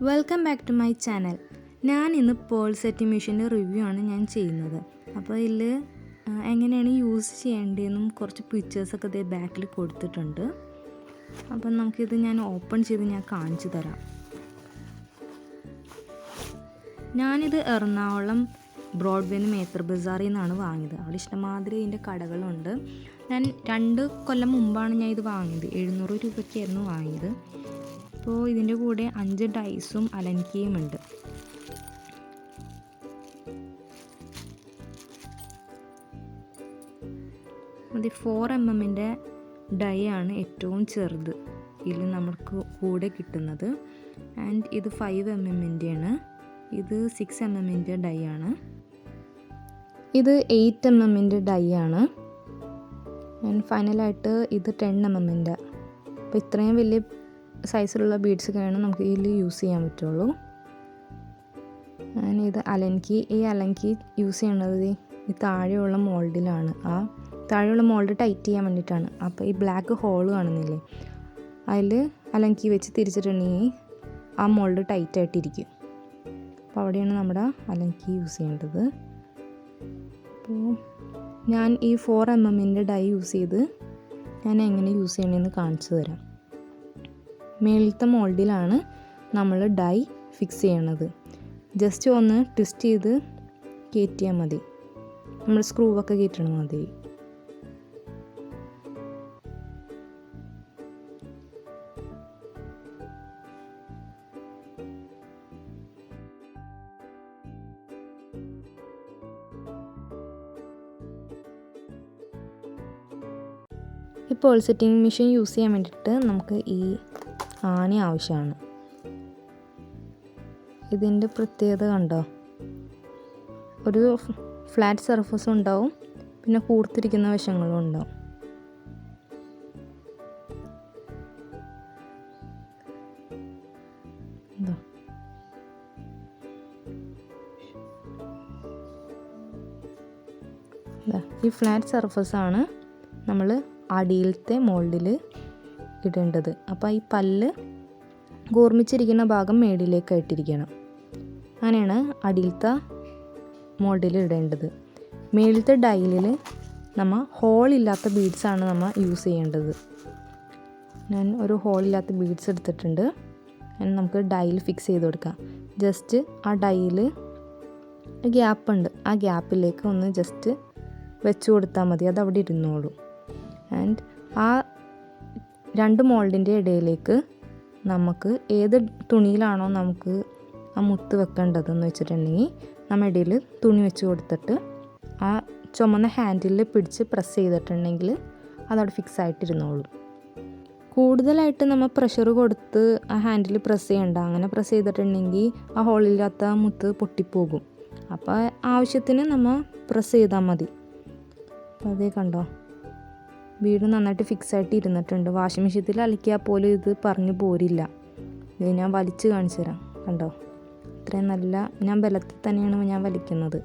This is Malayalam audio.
Welcome back to my channel. ഞാൻ ഇന്ന് പേൾ സെറ്റിംഗ് മെഷീൻ്റെ റിവ്യൂ ആണ് ഞാൻ ചെയ്യുന്നത്. അപ്പോൾ ഇതിൽ എങ്ങനെയാണ് യൂസ് ചെയ്യേണ്ടതെന്നും കുറച്ച് പിക്ചേഴ്സൊക്കെ ഇതേ ബാക്കിൽ കൊടുത്തിട്ടുണ്ട്. അപ്പം നമുക്കിത് ഞാൻ ഓപ്പൺ ചെയ്ത് ഞാൻ കാണിച്ചു തരാം. ഞാനിത് എറണാകുളം ബ്രോഡ്വേന്ന് മേത്തർ ബസാറിൽ നിന്നാണ് വാങ്ങിയത്. അവിടെ ഇഷ്ടമാതിരി ഇതിൻ്റെ കടകളുണ്ട്. ഞാൻ 2 കൊല്ലം മുമ്പാണ് ഞാൻ ഇത് വാങ്ങിയത്. 700 രൂപയ്ക്കായിരുന്നു വാങ്ങിയത്. അപ്പോൾ ഇതിൻ്റെ കൂടെ 5 ഡൈസും അലൻകിയും ഉണ്ട്. അത് 4mm ഡൈ ആണ് ഏറ്റവും ചെറുത് ഇതിൽ നമുക്ക് കൂടെ കിട്ടുന്നത്. ആൻഡ് ഇത് 5mm ആണ്. ഇത് 6mm ഡൈ ആണ്. ഇത് 8mm ഡൈ ആണ്. ആൻഡ് ഫൈനലായിട്ട് ഇത് 10mm. അപ്പോൾ ഇത്രയും വലിയ സൈസിലുള്ള ബീഡ്സൊക്കെയാണ് നമുക്ക് ഇതിൽ യൂസ് ചെയ്യാൻ പറ്റുള്ളൂ. ഞാൻ ഇത് അലൻകി. ഈ അലൻകി യൂസ് ചെയ്യണത് ഈ താഴെയുള്ള മോൾഡിലാണ്. ആ താഴെയുള്ള മോൾഡ് ടൈറ്റ് ചെയ്യാൻ വേണ്ടിയിട്ടാണ്. അപ്പോൾ ഈ ബ്ലാക്ക് ഹോൾ കാണുന്നില്ലേ, അതിൽ അലൻകി വെച്ച് തിരിച്ചിട്ടുണ്ടെങ്കിൽ ആ മോൾഡ് ടൈറ്റായിട്ടിരിക്കും. അപ്പോൾ അവിടെയാണ് നമ്മുടെ അലൻകി യൂസ് ചെയ്യേണ്ടത്. അപ്പോൾ ഞാൻ ഈ 4mm ഡൈ യൂസ് ചെയ്ത് ഞാൻ എങ്ങനെ യൂസ് ചെയ്യണമെന്ന് കാണിച്ചു തരാം. മേളത്തെ മോൾഡിലാണ് നമ്മൾ ഡൈ ഫിക്സ് ചെയ്യണത്. ജസ്റ്റ് ഒന്ന് ട്വിസ്റ്റ് ചെയ്ത് കയറ്റിയാൽ മതി. നമ്മൾ സ്ക്രൂവൊക്കെ കയറ്റണ മാതിരി. ഈ പേൾ സെറ്റിംഗ് മെഷീൻ യൂസ് ചെയ്യാൻ വേണ്ടിയിട്ട് നമുക്ക് ഈ ആണി ആവശ്യമാണ്. ഇതിൻ്റെ പ്രത്യേകത കണ്ടോ, ഒരു ഫ്ലാറ്റ് സർഫസും ഉണ്ടാവും, പിന്നെ കൂർത്തിരിക്കുന്ന വശങ്ങളും ഉണ്ടാവും. ഈ ഫ്ലാറ്റ് സർഫസാണ് നമ്മൾ അടിയിലത്തെ മോൾഡിൽ ഇടേണ്ടത്. അപ്പോൾ ഈ പല്ല് കൂർമ്മിച്ചിരിക്കുന്ന ഭാഗം മേളിലേക്കായിട്ടിരിക്കണം. അങ്ങനെയാണ് അടിയിലത്തെ മോൾഡിൽ ഇടേണ്ടത്. മേളിലത്തെ ഡൈലിൽ നമ്മൾ ഹോളില്ലാത്ത ബീഡ്സാണ് നമ്മൾ യൂസ് ചെയ്യേണ്ടത്. ഞാൻ ഒരു ഹോളില്ലാത്ത ബീഡ്സ് എടുത്തിട്ടുണ്ട്. നമുക്ക് ഡൈയിൽ ഫിക്സ് ചെയ്ത് കൊടുക്കാം. ജസ്റ്റ് ആ ഡൈയിൽ ഗ്യാപ്പുണ്ട്, ആ ഗ്യാപ്പിലേക്ക് ഒന്ന് ജസ്റ്റ് വെച്ച് കൊടുത്താൽ മതി. അത് അവിടെ ഇരുന്നോളൂ. ആൻഡ് ആ 2 മോൾഡിൻ്റെ ഇടയിലേക്ക് നമുക്ക് ഏത് തുണിയിലാണോ നമുക്ക് ആ മുത്ത് വെക്കേണ്ടതെന്ന് വെച്ചിട്ടുണ്ടെങ്കിൽ നമ്മൾ ഇടയിൽ തുണി വെച്ച് കൊടുത്തിട്ട് ആ ചുമന്ന ഹാൻഡിൽ പിടിച്ച് പ്രസ് ചെയ്തിട്ടുണ്ടെങ്കിൽ അതവിടെ ഫിക്സ് ആയിട്ടിരുന്നോളൂ. കൂടുതലായിട്ട് നമ്മൾ പ്രഷർ കൊടുത്ത് ആ ഹാൻഡിൽ പ്രസ് ചെയ്യണ്ട. അങ്ങനെ പ്രസ് ചെയ്തിട്ടുണ്ടെങ്കിൽ ആ ഹോളില്ലാത്ത മുത്ത് പൊട്ടിപ്പോകും. അപ്പോൾ ആവശ്യത്തിന് നമ്മൾ പ്രസ് ചെയ്താൽ മതി. അപ്പോൾ അതേ കണ്ടോ, ബീഡ് നന്നായിട്ട് ഫിക്സ് ആയിട്ട് ഇരുന്നിട്ടുണ്ട്. വാഷിംഗ് മെഷീനിൽ അലക്കിയാൽ പോലും ഇത് പറഞ്ഞു പോരില്ല. ഇത് ഞാൻ വലിച്ച് കാണിച്ചു തരാം. കണ്ടോ, ഇത്രയും നല്ല, ഞാൻ ബലത്തിൽ തന്നെയാണ് ഞാൻ വലിക്കുന്നത്.